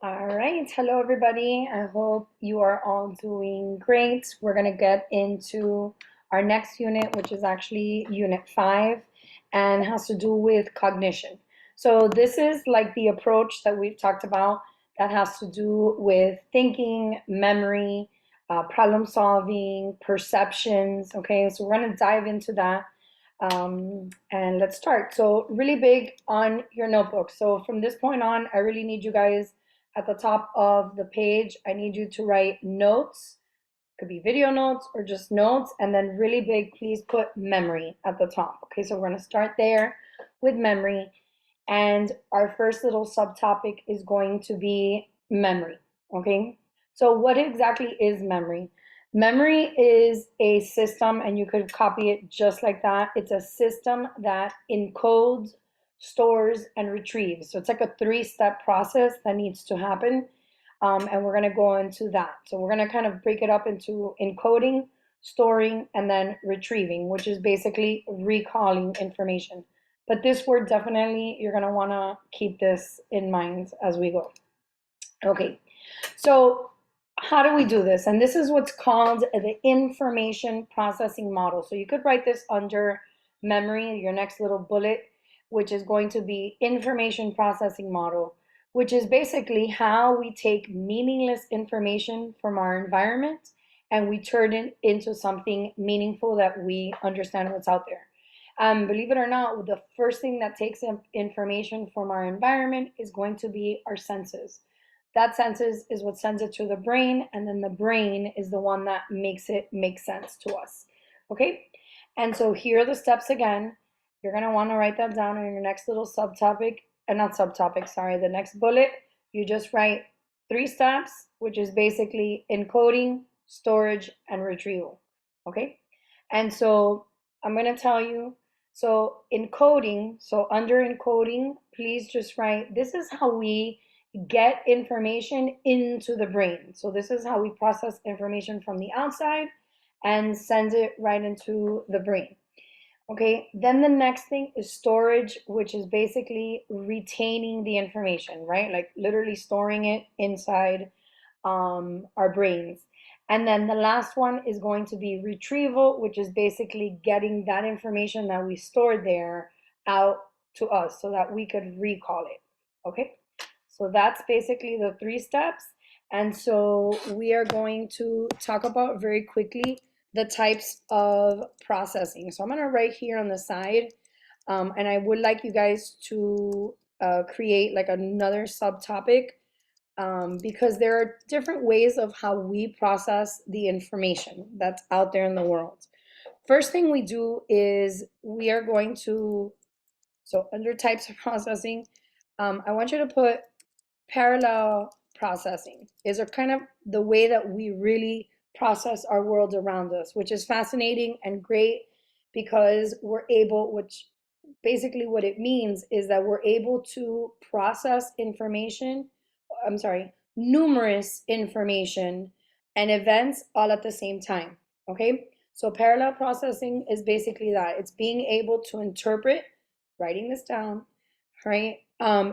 All right. Hello, everybody. I hope you are all doing great. We're going to get into our next unit, which is actually Unit 5 and has to do with cognition. So, this is like the approach that we've talked about that has to do with thinking, memory, problem solving, perceptions. Okay. So, we're going to dive into that. And let's start. So, really big on your notebook. So, from this point on, I really need you guys at the top of the page. I need you to write notes. Could be video notes or just notes. And then really big, please put memory at the top. Okay, so we're going to start there with memory. And our first little subtopic is going to be memory. Okay, so what exactly is memory? Memory is a system, and you could copy it just like that. It's a system that encodes, stores, and retrieves. So it's like a three-step process that needs to happen. And we're going to go into that. So we're going to kind of break it up into encoding, storing, and then retrieving, which is basically recalling information. But this word definitely, you're going to want to keep this in mind as we go. Okay, so how do we do this? And this is what's called the information processing model. So you could write this under memory, your next little bullet, which is going to be information processing model, which is basically how we take meaningless information from our environment and we turn it into something meaningful that we understand what's out there. Believe it or not, the first thing that takes information from our environment is going to be our senses. That senses is what sends it to the brain, and then the brain is the one that makes it make sense to us. Okay? And so here are the steps again. You're going to want to write that down in your next little subtopic, not subtopic, sorry, the next bullet. You just write 3 steps, which is basically encoding, storage, and retrieval. Okay? And so I'm going to tell you, so encoding, so under encoding, please just write, this is how we get information into the brain. So this is how we process information from the outside and send it right into the brain. Okay, then the next thing is storage, which is basically retaining the information, right? Like literally storing it inside our brains. And then the last one is going to be retrieval, which is basically getting that information that we stored there out to us so that we could recall it. Okay, so that's basically the 3 steps. And so we are going to talk about very quickly the types of processing. So I'm going to write here on the side, and I would like you guys to create like another subtopic because there are different ways of how we process the information that's out there in the world. First thing we do is we are going to, so under types of processing, I want you to put parallel processing. Is a kind of the way that we really process our world around us, which is fascinating and great because we're able, which basically what it means is that we're able to process information, I'm sorry, numerous information and events all at the same time. Okay? So parallel processing is basically that. It's being able to interpret, writing this down, right?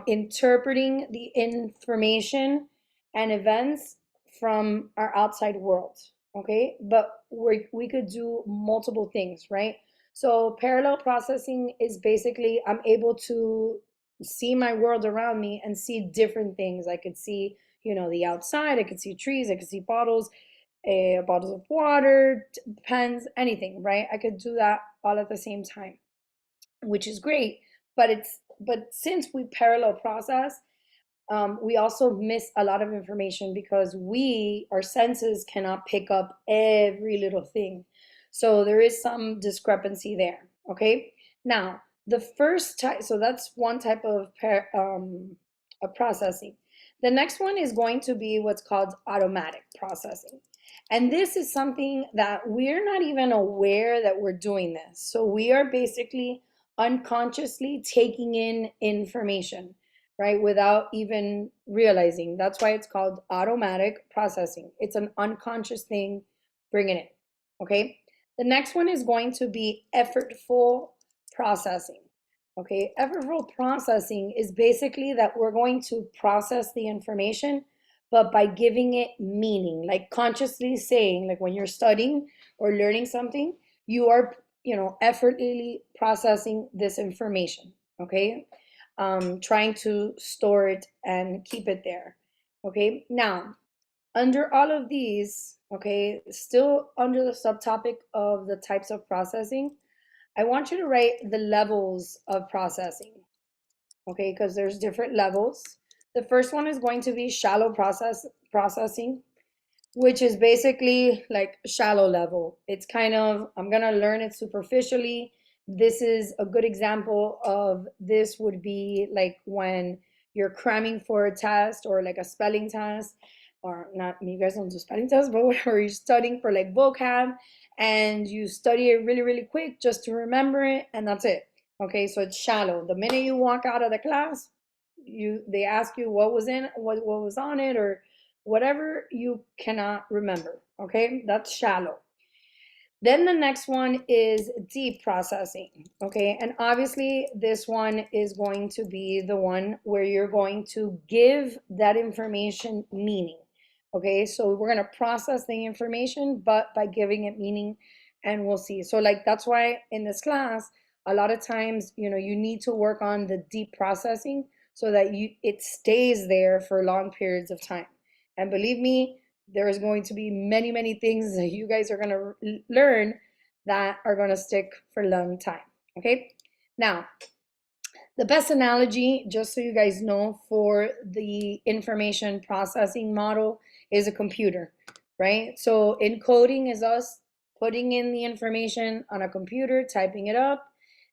Interpreting the information and events from our outside world. Okay? But we could do multiple things, right? So parallel processing is basically I'm able to see my world around me and see different things. I could see, the outside. I could see trees. I could see bottles, bottles of water, pens, anything, right? I could do that all at the same time, which is great. But since we parallel process, we also miss a lot of information because our senses cannot pick up every little thing. So there is some discrepancy there. Okay. Now, the first type, so that's one type of processing. The next one is going to be what's called automatic processing. And this is something that we're not even aware that we're doing this. So we are basically unconsciously taking in information, right, without even realizing. That's why it's called automatic processing. It's an unconscious thing, bringing it. Okay. The next one is going to be effortful processing. Okay, effortful processing is basically that we're going to process the information, but by giving it meaning, like consciously saying, like when you're studying or learning something, you are, effortlessly processing this information. Okay, trying to store it and keep it there. Okay, now under all of these, okay, still under the subtopic of the types of processing, I want you to write the levels of processing, okay, because there's different levels. The first one is going to be shallow processing, which is basically like shallow level. It's kind of, I'm gonna learn it superficially. This is a good example of this would be like when you're cramming for a test or like a spelling test, or not, you guys don't do spelling tests, but whatever, you're studying for like vocab and you study it really, really quick just to remember it, and that's it. Okay, so it's shallow. The minute you walk out of the class, they ask you what was in what was on it or whatever, you cannot remember. Okay, that's shallow. Then the next one is deep processing. Okay, and obviously this one is going to be the one where you're going to give that information meaning. Okay, so we're going to process the information, but by giving it meaning, and we'll see. So, like, that's why in this class, a lot of times, you need to work on the deep processing so that it stays there for long periods of time. And believe me, there is going to be many, many things that you guys are going to learn that are going to stick for a long time. Okay, now the best analogy, just so you guys know, for the information processing model is a computer, right? So encoding is us putting in the information on a computer, typing it up,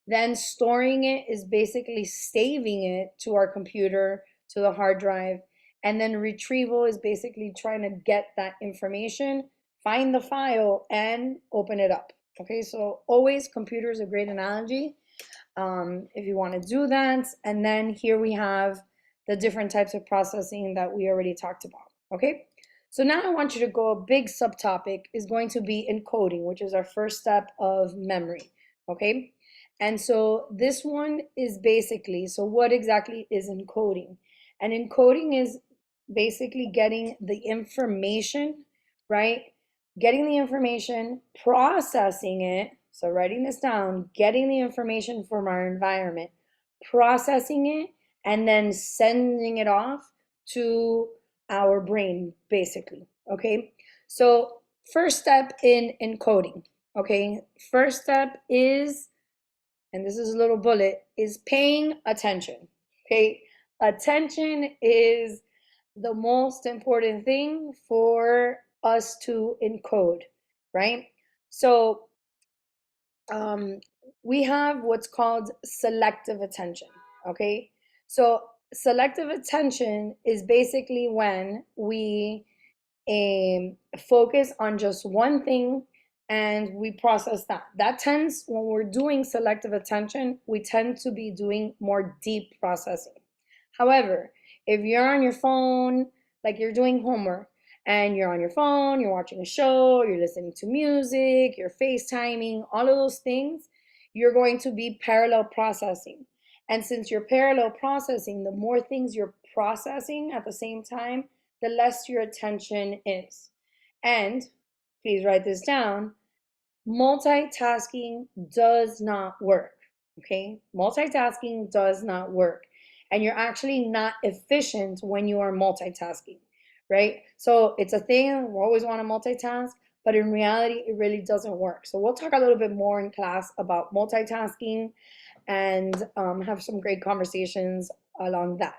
then storing it is basically saving it to our computer, to the hard drive, and then retrieval is basically trying to get that information, find the file, and open it up. Okay, so always computer is a great analogy if you want to do that. And then here we have the different types of processing that we already talked about. Okay, so now I want you to go, a big subtopic is going to be encoding, which is our first step of memory. Okay, and so this one is basically, so what exactly is encoding? And encoding is basically getting the information, right? Getting the information, processing it. So, writing this down, getting the information from our environment, processing it, and then sending it off to our brain, basically. Okay. So, first step in encoding. Okay. First step is, and this is a little bullet, is paying attention. Okay. Attention is the most important thing for us to encode, right? So um, we have what's called selective attention, okay? So selective attention is basically when we focus on just one thing and we process that. That tends, when we're doing selective attention, we tend to be doing more deep processing. However, if you're on your phone, like you're doing homework, and you're on your phone, you're watching a show, you're listening to music, you're FaceTiming, all of those things, you're going to be parallel processing. And since you're parallel processing, the more things you're processing at the same time, the less your attention is. And please write this down, multitasking does not work. Okay? Multitasking does not work. And you're actually not efficient when you are multitasking, right? So it's a thing, we always want to multitask, but in reality, it really doesn't work. So we'll talk a little bit more in class about multitasking and have some great conversations along that.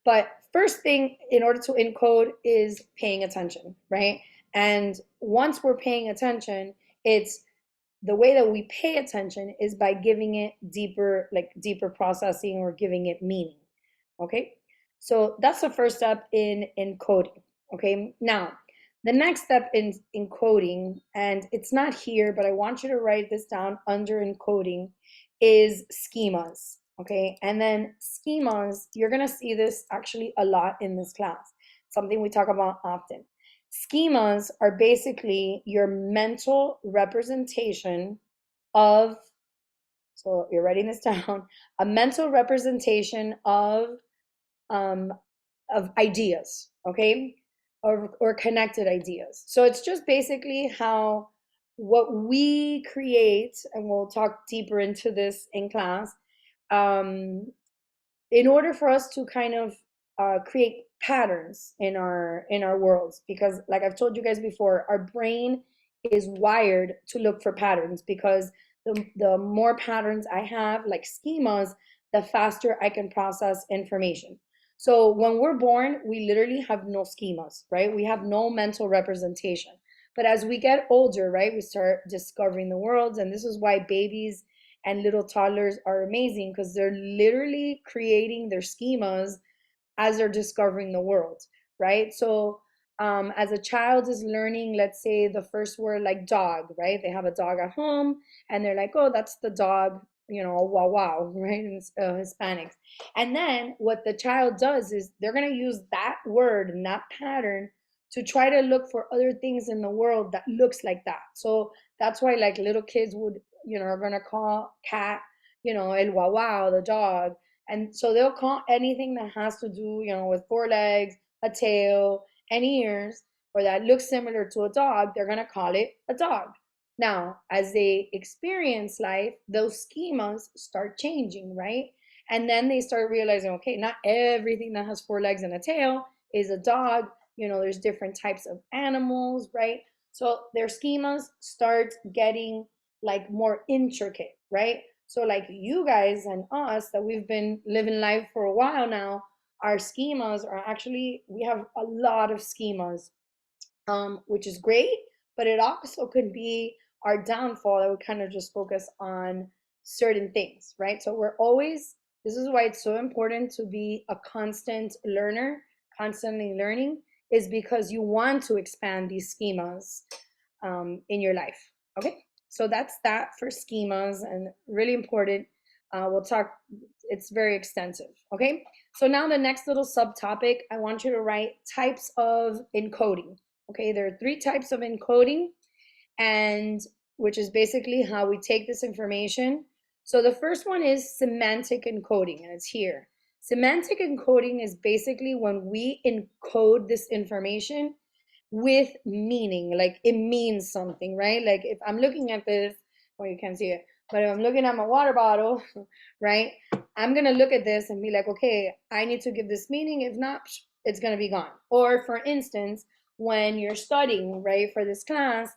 But first thing, in order to encode, is paying attention, right? And once we're paying attention, it's the way that we pay attention is by giving it deeper, like deeper processing or giving it meaning. Okay, so that's the first step in encoding. Okay, now the next step in encoding, and it's not here, but I want you to write this down under encoding, is schemas. Okay, and then schemas, you're gonna see this actually a lot in this class, something we talk about often. Schemas are basically your mental representation of So you're writing this down, a mental representation um, of ideas, okay, or connected ideas. So it's just basically how what we create, and we'll talk deeper into this in class, um, in order for us to kind of create patterns in our worlds, because like I've told you guys before, our brain is wired to look for patterns, because the more patterns I have, like schemas, the faster I can process information. So when we're born, we literally have no schemas, right? We have no mental representation. But as we get older, right, we start discovering the world. And this is why babies and little toddlers are amazing, because they're literally creating their schemas as they're discovering the world, right? So, as a child is learning, let's say the first word like dog, right? They have a dog at home and they're like, oh, that's the dog, you know, wow, wow, right? In Hispanics. And then what the child does is they're going to use that word and that pattern to try to look for other things in the world that looks like that. So that's why like little kids would, you know, are going to call cat, you know, el wow, wow, the dog. And so they'll call anything that has to do, you know, with four legs, a tail, and ears, or that looks similar to a dog, they're going to call it a dog. Now, as they experience life, those schemas start changing, right? And then they start realizing, okay, not everything that has four legs and a tail is a dog. You know, there's different types of animals, right? So their schemas start getting like more intricate, right? So like you guys and us that we've been living life for a while now, our schemas are actually, we have a lot of schemas, which is great, but it also could be our downfall that we kind of just focus on certain things, right? So we're always, this is why it's so important to be a constant learner, constantly learning, is because you want to expand these schemas in your life. Okay, so that's that for schemas, and really important. We'll talk, it's very extensive. Okay, so now the next little subtopic, I want you to write types of encoding. Okay, there are three types of encoding, and which is basically how we take this information. So the first one is semantic encoding, and it's here. Semantic encoding is basically when we encode this information with meaning, like it means something, right? Like if I'm looking at this, well, you can't see it, but if I'm looking at my water bottle, right, I'm gonna look at this and be like, okay, I need to give this meaning. If not, it's gonna be gone. Or for instance, when you're studying, right, for this class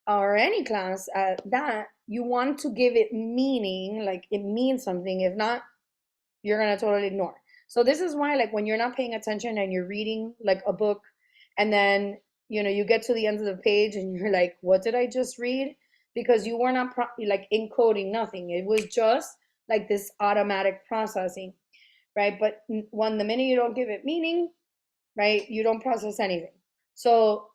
or any class that you want to give it meaning, like it means something. If not, you're gonna totally ignore. So this is why, like, when you're not paying attention and you're reading like a book, and then you know you get to the end of the page and you're like, "What did I just read?" Because you were not like encoding nothing. It was just like this automatic processing, right? But when the minute you don't give it meaning, right, you don't process anything. So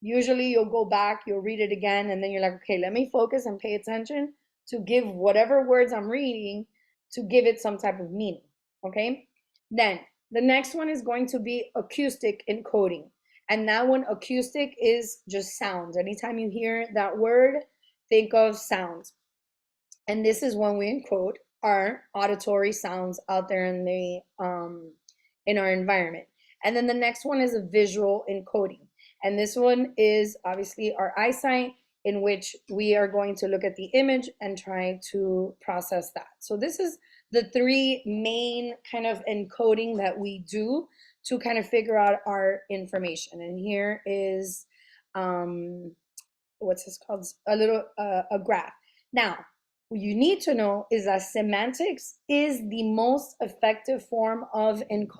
usually you'll go back, you'll read it again, and then you're like, okay, let me focus and pay attention to give whatever words I'm reading to give it some type of meaning. Okay, then the next one is going to be acoustic encoding, and that one, acoustic, is just sounds. Anytime you hear that word, think of sounds. And this is when we encode our auditory sounds out there in our environment. And then the next one is a visual encoding, and this one is obviously our eyesight, in which we are going to look at the image and try to process that. So this is the three main kind of encoding that we do to kind of figure out our information. And here is what's this called, a little a graph. Now what you need to know is that semantics is the most effective form of encoding.